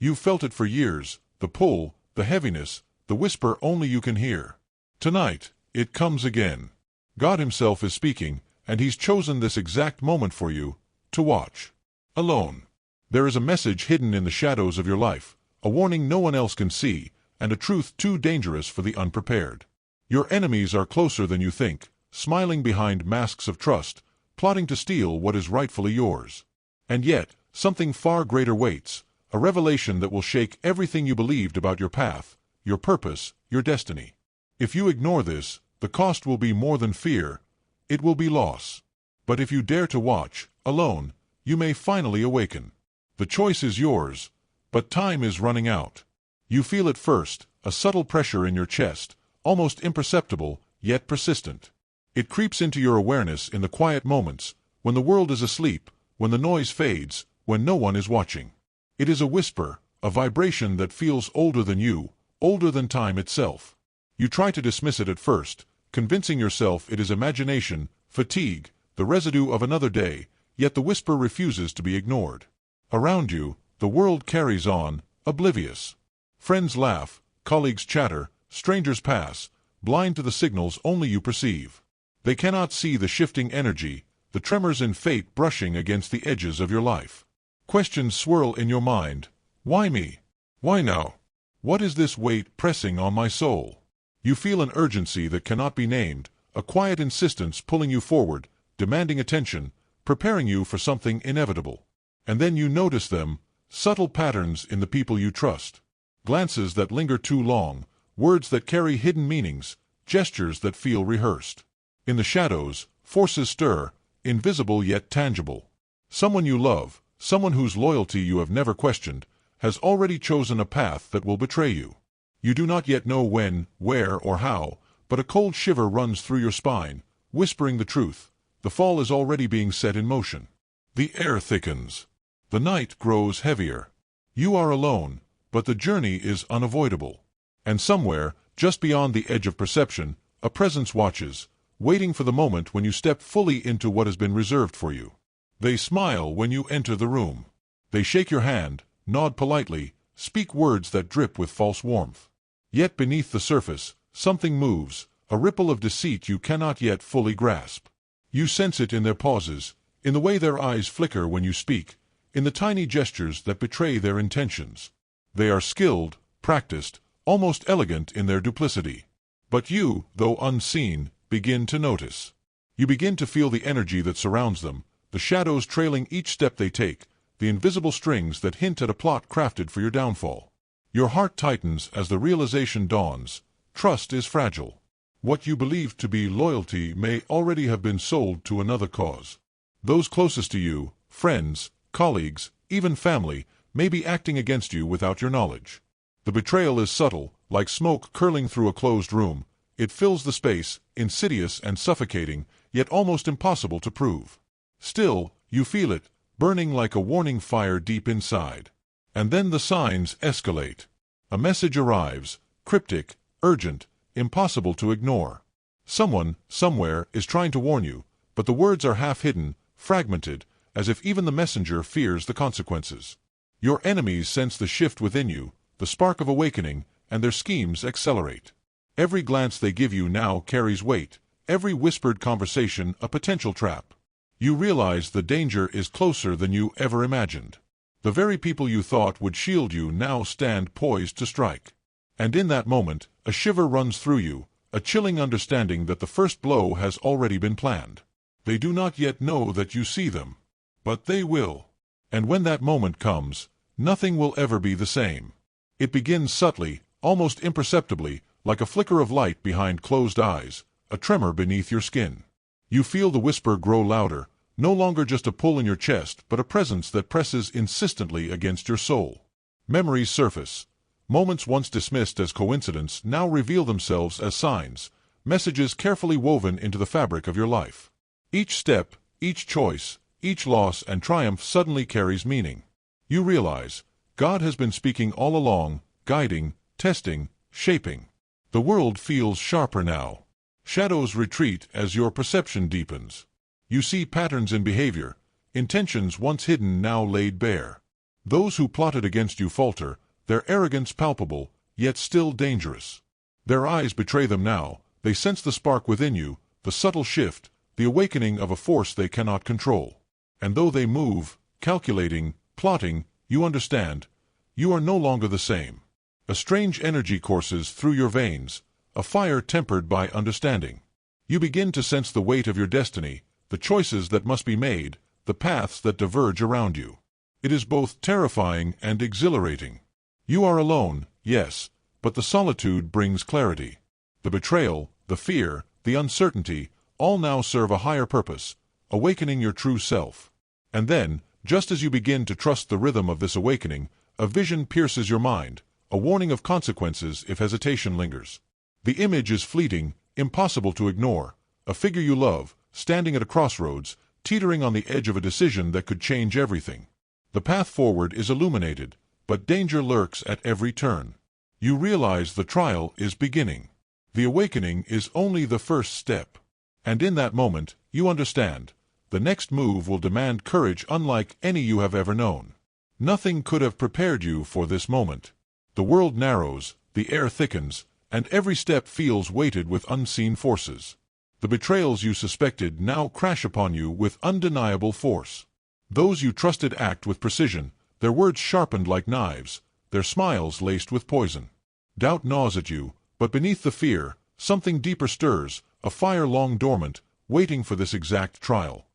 You've felt it for years, the pull, the heaviness, the whisper only you can hear. Tonight, it comes again. God himself is speaking, and he's chosen this exact moment for you, to watch. Alone. There is a message hidden in the shadows of your life, a warning no one else can see, and a truth too dangerous for the unprepared. Your enemies are closer than you think, smiling behind masks of trust, plotting to steal what is rightfully yours. And yet, something far greater waits, a revelation that will shake everything you believed about your path, your purpose, your destiny. If you ignore this, the cost will be more than fear, it will be loss. But if you dare to watch, alone, you may finally awaken. The choice is yours, but time is running out. You feel it first, a subtle pressure in your chest, almost imperceptible, yet persistent. It creeps into your awareness in the quiet moments, when the world is asleep, when the noise fades, when no one is watching. It is a whisper, a vibration that feels older than you, older than time itself. You try to dismiss it at first, convincing yourself it is imagination, fatigue, the residue of another day, yet the whisper refuses to be ignored. Around you, the world carries on, oblivious. Friends laugh, colleagues chatter, strangers pass, blind to the signals only you perceive. They cannot see the shifting energy, the tremors in fate brushing against the edges of your life. Questions swirl in your mind. Why me? Why now? What is this weight pressing on my soul? You feel an urgency that cannot be named, a quiet insistence pulling you forward, demanding attention, preparing you for something inevitable. And then you notice them, subtle patterns in the people you trust. Glances that linger too long, words that carry hidden meanings, gestures that feel rehearsed. In the shadows, forces stir, invisible yet tangible. Someone you love, someone whose loyalty you have never questioned, has already chosen a path that will betray you. You do not yet know when, where, or how, but a cold shiver runs through your spine, whispering the truth. The fall is already being set in motion. The air thickens. The night grows heavier. You are alone, but the journey is unavoidable. And somewhere, just beyond the edge of perception, a presence watches, waiting for the moment when you step fully into what has been reserved for you. They smile when you enter the room. They shake your hand, nod politely, speak words that drip with false warmth. Yet beneath the surface, something moves, a ripple of deceit you cannot yet fully grasp. You sense it in their pauses, in the way their eyes flicker when you speak, in the tiny gestures that betray their intentions. They are skilled, practiced, almost elegant in their duplicity. But you, though unseen, begin to notice. You begin to feel the energy that surrounds them, the shadows trailing each step they take, the invisible strings that hint at a plot crafted for your downfall. Your heart tightens as the realization dawns. Trust is fragile. What you believed to be loyalty may already have been sold to another cause. Those closest to you, friends, colleagues, even family, may be acting against you without your knowledge. The betrayal is subtle, like smoke curling through a closed room. It fills the space, insidious and suffocating, yet almost impossible to prove. Still, you feel it, burning like a warning fire deep inside. And then the signs escalate. A message arrives, cryptic, urgent, impossible to ignore. Someone, somewhere, is trying to warn you, but the words are half-hidden, fragmented, as if even the messenger fears the consequences. Your enemies sense the shift within you, the spark of awakening, and their schemes accelerate. Every glance they give you now carries weight, every whispered conversation a potential trap. You realize the danger is closer than you ever imagined. The very people you thought would shield you now stand poised to strike. And in that moment, a shiver runs through you, a chilling understanding that the first blow has already been planned. They do not yet know that you see them. But they will. And when that moment comes, nothing will ever be the same. It begins subtly, almost imperceptibly, like a flicker of light behind closed eyes, a tremor beneath your skin. You feel the whisper grow louder, no longer just a pull in your chest, but a presence that presses insistently against your soul. Memories surface. Moments once dismissed as coincidence now reveal themselves as signs, messages carefully woven into the fabric of your life. Each step, each choice, each loss and triumph suddenly carries meaning. You realize, God has been speaking all along, guiding, testing, shaping. The world feels sharper now. Shadows retreat as your perception deepens. You see patterns in behavior, intentions once hidden now laid bare. Those who plotted against you falter, their arrogance palpable, yet still dangerous. Their eyes betray them now, they sense the spark within you, the subtle shift, the awakening of a force they cannot control. And though they move, calculating, plotting, you understand, you are no longer the same. A strange energy courses through your veins, a fire tempered by understanding. You begin to sense the weight of your destiny, the choices that must be made, the paths that diverge around you. It is both terrifying and exhilarating. You are alone, yes, but the solitude brings clarity. The betrayal, the fear, the uncertainty, all now serve a higher purpose, awakening your true self. And then, just as you begin to trust the rhythm of this awakening, a vision pierces your mind, a warning of consequences if hesitation lingers. The image is fleeting, impossible to ignore, a figure you love, standing at a crossroads, teetering on the edge of a decision that could change everything. The path forward is illuminated, but danger lurks at every turn. You realize the trial is beginning. The awakening is only the first step. And in that moment, you understand, the next move will demand courage unlike any you have ever known. Nothing could have prepared you for this moment. The world narrows, the air thickens, and every step feels weighted with unseen forces. The betrayals you suspected now crash upon you with undeniable force. Those you trusted act with precision, their words sharpened like knives, their smiles laced with poison. Doubt gnaws at you, but beneath the fear, something deeper stirs, a fire long dormant, waiting for this exact trial.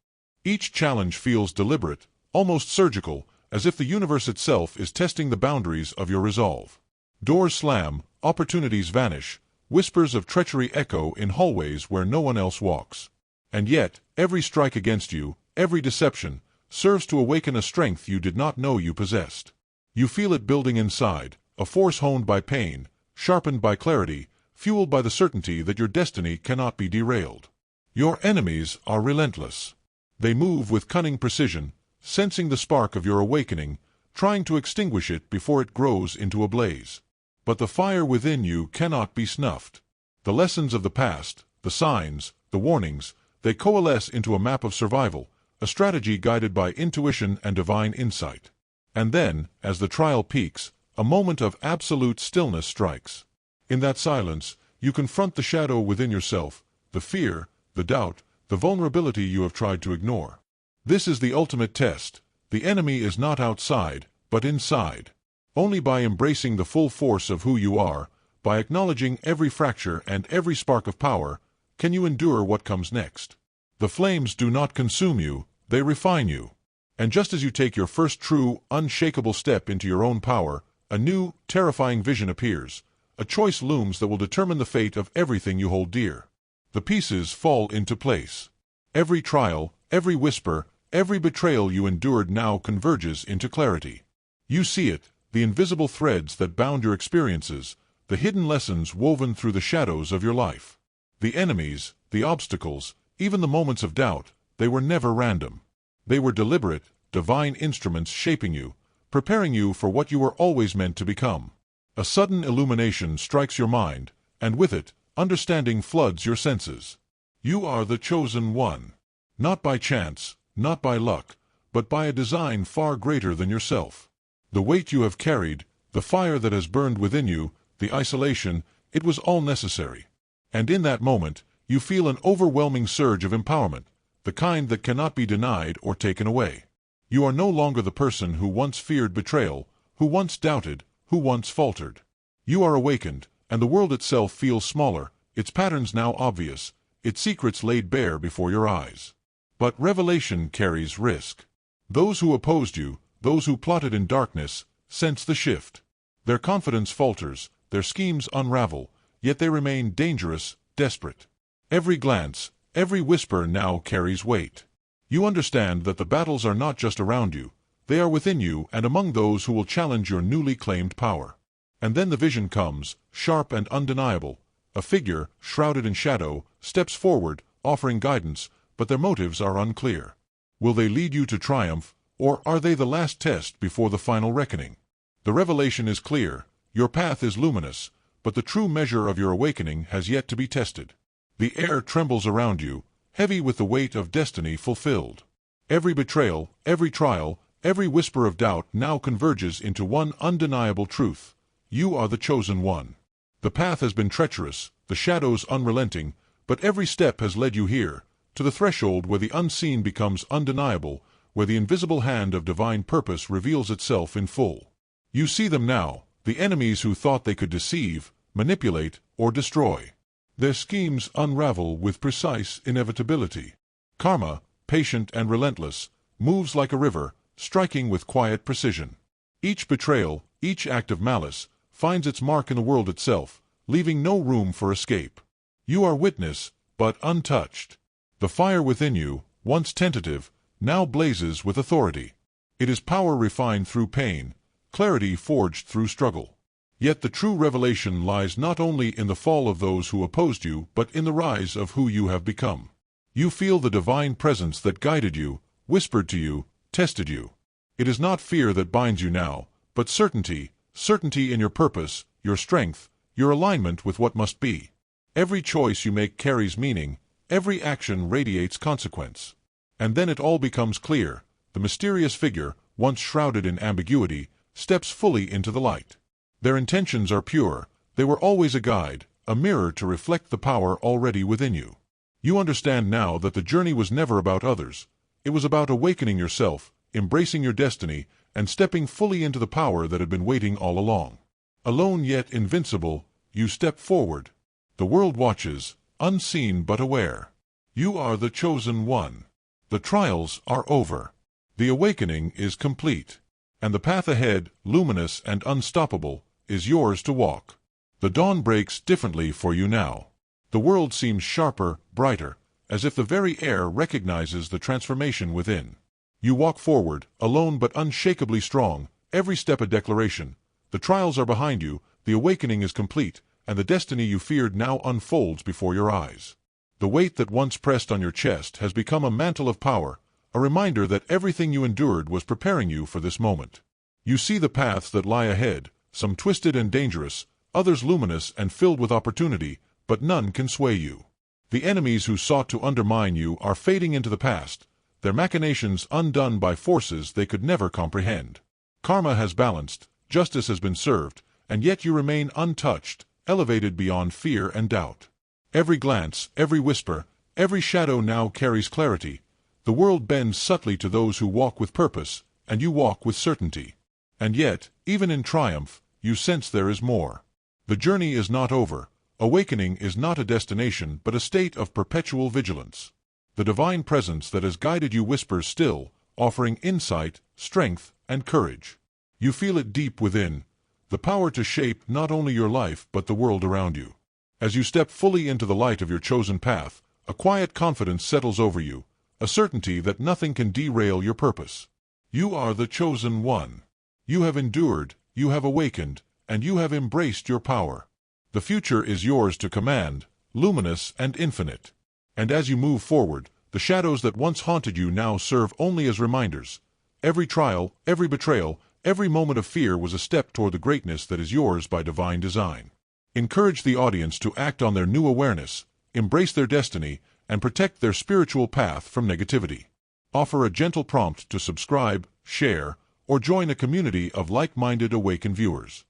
Each challenge feels deliberate, almost surgical, as if the universe itself is testing the boundaries of your resolve. Doors slam, opportunities vanish, whispers of treachery echo in hallways where no one else walks. And yet, every strike against you, every deception, serves to awaken a strength you did not know you possessed. You feel it building inside, a force honed by pain, sharpened by clarity, fueled by the certainty that your destiny cannot be derailed. Your enemies are relentless. They move with cunning precision, sensing the spark of your awakening, trying to extinguish it before it grows into a blaze. But the fire within you cannot be snuffed. The lessons of the past, the signs, the warnings, they coalesce into a map of survival, a strategy guided by intuition and divine insight. And then, as the trial peaks, a moment of absolute stillness strikes. In that silence, you confront the shadow within yourself, the fear, the doubt, the vulnerability you have tried to ignore. This is the ultimate test. The enemy is not outside, but inside. Only by embracing the full force of who you are, by acknowledging every fracture and every spark of power, can you endure what comes next. The flames do not consume you, they refine you. And just as you take your first true, unshakable step into your own power, a new, terrifying vision appears. A choice looms that will determine the fate of everything you hold dear. The pieces fall into place. Every trial, every whisper, every betrayal you endured now converges into clarity. You see it, the invisible threads that bound your experiences, the hidden lessons woven through the shadows of your life. The enemies, the obstacles, even the moments of doubt, they were never random. They were deliberate, divine instruments shaping you, preparing you for what you were always meant to become. A sudden illumination strikes your mind, and with it, understanding floods your senses. You are the chosen one. Not by chance, not by luck, but by a design far greater than yourself. The weight you have carried, the fire that has burned within you, the isolation, it was all necessary. And in that moment, you feel an overwhelming surge of empowerment, the kind that cannot be denied or taken away. You are no longer the person who once feared betrayal, who once doubted, who once faltered. You are awakened, and the world itself feels smaller, its patterns now obvious, its secrets laid bare before your eyes. But revelation carries risk. Those who opposed you, those who plotted in darkness, sense the shift. Their confidence falters, their schemes unravel, yet they remain dangerous, desperate. Every glance, every whisper now carries weight. You understand that the battles are not just around you, they are within you and among those who will challenge your newly claimed power. And then the vision comes, sharp and undeniable. A figure, shrouded in shadow, steps forward, offering guidance, but their motives are unclear. Will they lead you to triumph, or are they the last test before the final reckoning? The revelation is clear, your path is luminous, but the true measure of your awakening has yet to be tested. The air trembles around you, heavy with the weight of destiny fulfilled. Every betrayal, every trial, every whisper of doubt now converges into one undeniable truth. You are the chosen one. The path has been treacherous, the shadows unrelenting, but every step has led you here, to the threshold where the unseen becomes undeniable, where the invisible hand of divine purpose reveals itself in full. You see them now, the enemies who thought they could deceive, manipulate, or destroy. Their schemes unravel with precise inevitability. Karma, patient and relentless, moves like a river, striking with quiet precision. Each betrayal, each act of malice, finds its mark in the world itself, leaving no room for escape. You are witness, but untouched. The fire within you, once tentative, now blazes with authority. It is power refined through pain, clarity forged through struggle. Yet the true revelation lies not only in the fall of those who opposed you, but in the rise of who you have become. You feel the divine presence that guided you, whispered to you, tested you. It is not fear that binds you now, but certainty, certainty in your purpose, your strength, your alignment with what must be. Every choice you make carries meaning, every action radiates consequence. And then it all becomes clear. The mysterious figure, once shrouded in ambiguity, steps fully into the light. Their intentions are pure. They were always a guide, a mirror to reflect the power already within you. You understand now that the journey was never about others. It was about awakening yourself, embracing your destiny, and stepping fully into the power that had been waiting all along. Alone yet invincible, you step forward. The world watches, unseen but aware. You are the chosen one. The trials are over. The awakening is complete. And the path ahead, luminous and unstoppable, is yours to walk. The dawn breaks differently for you now. The world seems sharper, brighter, as if the very air recognizes the transformation within. You walk forward, alone but unshakably strong, every step a declaration. The trials are behind you, the awakening is complete, and the destiny you feared now unfolds before your eyes. The weight that once pressed on your chest has become a mantle of power, a reminder that everything you endured was preparing you for this moment. You see the paths that lie ahead, some twisted and dangerous, others luminous and filled with opportunity, but none can sway you. The enemies who sought to undermine you are fading into the past, their machinations undone by forces they could never comprehend. Karma has balanced, justice has been served, and yet you remain untouched, elevated beyond fear and doubt. Every glance, every whisper, every shadow now carries clarity. The world bends subtly to those who walk with purpose, and you walk with certainty. And yet, even in triumph, you sense there is more. The journey is not over. Awakening is not a destination but a state of perpetual vigilance. The divine presence that has guided you whispers still, offering insight, strength, and courage. You feel it deep within, the power to shape not only your life but the world around you. As you step fully into the light of your chosen path, a quiet confidence settles over you, a certainty that nothing can derail your purpose. You are the chosen one. You have endured, you have awakened, and you have embraced your power. The future is yours to command, luminous and infinite. And as you move forward, the shadows that once haunted you now serve only as reminders. Every trial, every betrayal, every moment of fear was a step toward the greatness that is yours by divine design. Encourage the audience to act on their new awareness, embrace their destiny, and protect their spiritual path from negativity. Offer a gentle prompt to subscribe, share, or join a community of like-minded awakened viewers.